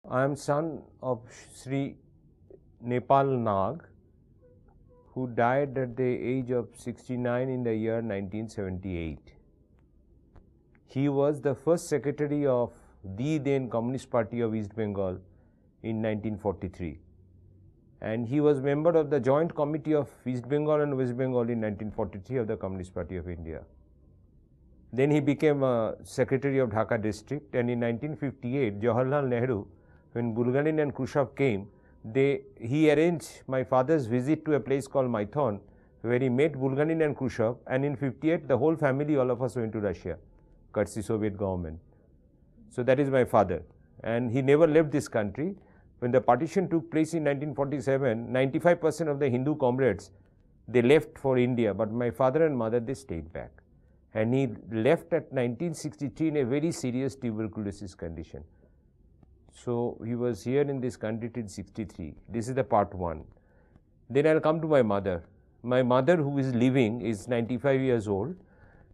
I am son of Sri Nepal Nag, who died at the age of 69 in the year 1978. He was the first secretary of the then Communist Party of East Bengal in 1943, and he was member of the Joint Committee of East Bengal and West Bengal in 1943 of the Communist Party of India. Then he became a secretary of Dhaka district, and in 1958, Jawaharlal Nehru, when Bulgarin and Khrushchev came, he arranged my father's visit to a place called Maithon, where he met Bulgarin and Khrushchev, and in 58, the whole family, all of us went to Russia, courtesy Soviet government. So that is my father, and he never left this country. When the partition took place in 1947, 95% of the Hindu comrades, they left for India, but my father and mother, they stayed back. And he left at 1963 in a very serious tuberculosis condition. So he was here in this country till 63. This is the part one. Then I'll come to my mother. My mother, who is living, is 95 years old,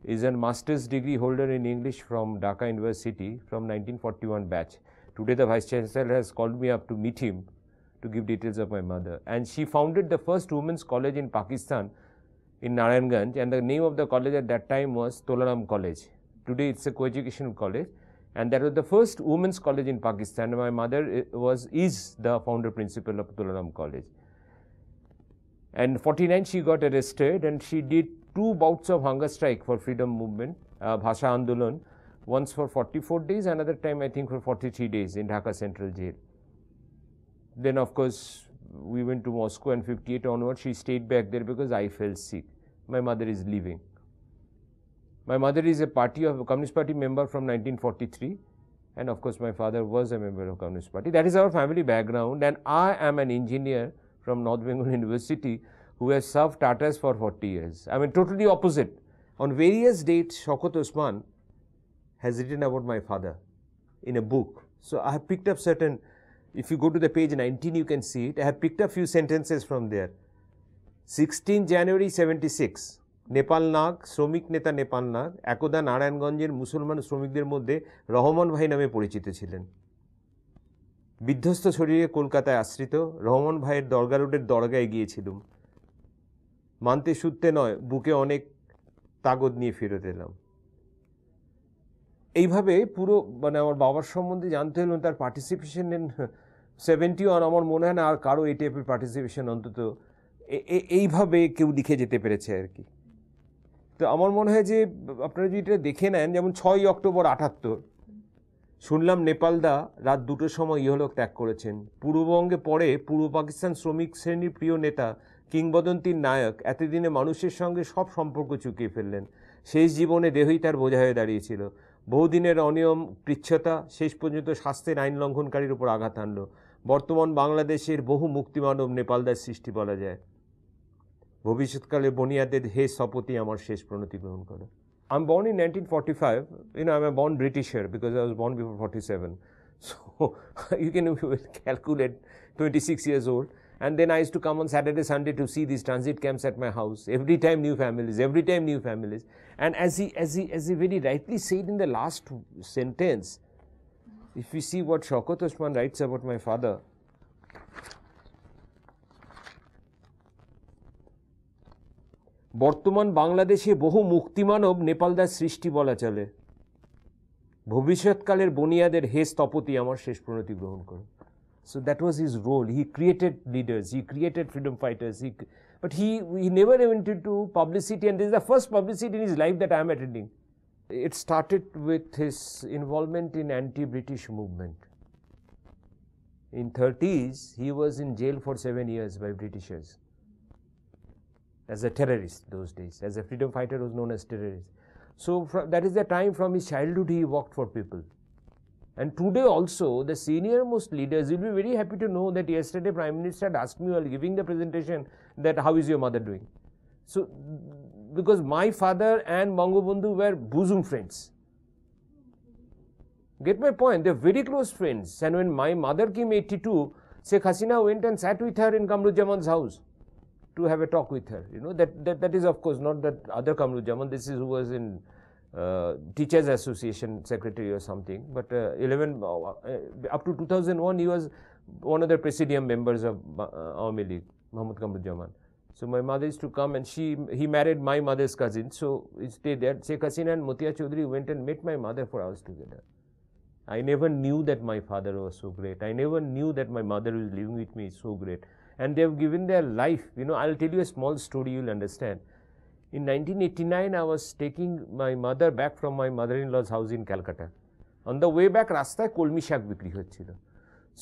is a master's degree holder in English from Dhaka University from 1941 batch. Today the Vice Chancellor has called me up to meet him to give details of my mother. And she founded the first women's college in Pakistan in Narayanganj, and the name of the college at that time was Tolaram College. Today it's a co-educational college, and that was the first women's college in Pakistan. And my mother is the founder principal of Tolaram College. And in 49 she got arrested, and she did 2 bouts of hunger strike for freedom movement, Bhasha Andolan, once for 44 days, another time I think for 43 days in Dhaka Central Jail. Then of course we went to Moscow, and 58 onwards she stayed back there because I fell sick. My mother is living. My mother is a Communist Party member from 1943, and of course my father was a member of Communist Party. That is our family background, and I am an engineer from North Bengal University who has served Tatas for 40 years. I mean, totally opposite. On various dates, Shaukat Osman has written about my father in a book. So I have picked up certain, if you go to the page 19, you can see it. I have picked up few sentences from there. 16 January 76, Nepal নাগ, শ্রমিক নেতা নেপাল নাগ, একদা নারায়ণগঞ্জের মুসলমান শ্রমিকদের মধ্যে রহমান ভাই নামে পরিচিত ছিলেন। বিধ্বস্ত শরীরে কলকাতায় আশ্রিত রহমান ভাইয়ের দরগা রোডের দরগায় গিয়েছিলাম। মানতে সূত্রে নয়, বুকে অনেক তাগদ নিয়ে ফেরত এলাম। এইভাবে পুরো মানে আমার বাবার সম্বন্ধে জানতে হলো, তার পার্টিসিপেশন ইন 71, আমার মনে হয় না আর কারো এই টাইপের পার্টিসিপেশন অন্তত এইভাবে কেউ লিখে যেতে পেরেছে আর কি। তো আমার মনে হয় যে আপনারা যদি এটা দেখে নেন, যেমন 6 অক্টোবর 78 শুনলাম নেপালদা রাত 2টোর সময় ইহলোক ত্যাগ করেছেন। পূর্ববঙ্গে পরে পূর্ব পাকিস্তান শ্রমিক শ্রেণীর প্রিয় নেতা, কিংবদন্তির নায়ক, এতদিনে মানুষের সঙ্গে সব সম্পর্ক চুকিয়ে ফেললেন। শেষ জীবনে দেহই তার বোঝা হয়ে দাঁড়িয়েছিল। বহুদিনের অনিয়ম, কৃচ্ছতা শেষ পর্যন্ত শাস্তির আইন লঙ্ঘনকারীর উপর আঘাত আনল। বর্তমান বাংলাদেশের বহু মুক্তিমানব নেপালদার সৃষ্টি বলা যায়। ভবিষ্যৎকালে বনিয়াদের হে স্থপতি আমার শেষ প্রণতি গ্রহণ করো। I'm born in 1945. I'm a born Britisher because I was born before 47. So you can calculate 26 years old. And then I used to come on Saturday, Sunday to see these transit camps at my house. Every time new families. And as he very rightly said in the last sentence, if we see what Shaukat Osman writes about my father, বর্তমান বাংলাদেশে বহু মুক্তিমানব নেপালদার সৃষ্টি বলা চলে। ভবিষ্যৎকালের বনিয়াদের হে স্থপতি আমার শেষ প্রণতি গ্রহণ করো। So that was his role. He created leaders, he created freedom fighters, but he never went into publicity, and this is the first publicity in his life that I am attending. It started with his involvement in anti-British movement. In 30s, he was in jail for 7 years by Britishers. As a terrorist those days, as a freedom fighter was known as terrorist. So that is the time from his childhood he worked for people. And today also the senior most leaders will be very happy to know that yesterday Prime Minister had asked me while giving the presentation that how is your mother doing. So because my father and Bangabandhu were bosom friends. Get my point? They're very close friends. And when my mother came 82, Sheikh Hasina went and sat with her in Kamruzzaman's house to have a talk with her. That is of course not that other Kamruzzaman. This is who was in Teachers Association secretary or something. But up to 2001, he was one of the presidium members of Awami League, Mahmood Kamruzzaman. So my mother used to come, and he married my mother's cousin. So he stayed there. Sheikh Hasina and Mutia Chaudhary went and met my mother for hours together. I never knew that my father was so great. I never knew that my mother who is living with me is so great. And they have given their life. You know, I'll tell you a small story, you'll understand. In 1989, I was taking my mother back from my mother-in-law's house in Calcutta. On the way back, রাস্তায় কলমি শাক বিক্রি হচ্ছিল।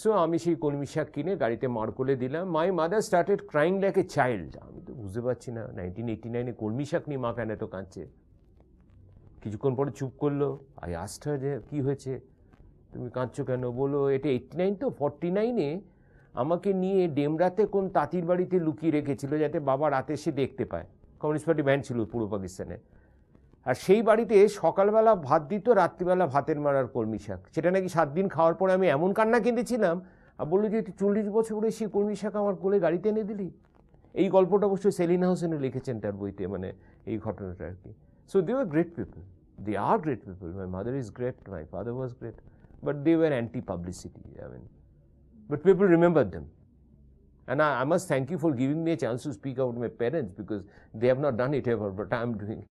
So আমি সেই কলমি শাক কিনে গাড়িতে মাড় করে দিলাম। My mother started crying like a child. আমি তো বুঝতে পারছি না 1989 কলমি শাক নিয়ে মা কেন এত কাঁদছে। কিছুক্ষণ পরে চুপ করলো। I asked her যে কি হয়েছে, তুমি কাঁদছো কেন? বলো এটা 89 তো 49-এ আমাকে নিয়ে ডেমরাতে কোন তাঁতির বাড়িতে লুকিয়ে রেখেছিল যাতে বাবা রাতে এসে দেখতে পায়। কমিউনিস্ট পার্টি ব্যান্ড ছিল পূর্ব পাকিস্তানে। আর সেই বাড়িতে সকালবেলা ভাত দিত, রাত্রিবেলা ভাতের মারার কলমি শাক। সেটা নাকি 7 দিন খাওয়ার পরে আমি এমন কান্না কেঁদেছিলাম, আর বললো যে তুই 40 বছর করে সেই কলমি শাক আমার কোলে গাড়িতে এনে দিলি। এই গল্পটা অবশ্যই সেলিনা হোসেনও লিখেছেন তার বইতে, মানে এই ঘটনাটা আর কি। So they were great people, they are great people. My mother is great, my father was great, but they were anti-publicity. I mean, but people remembered them. And I must thank you for giving me a chance to speak out my parents, because they have not done it ever, but I am doing it.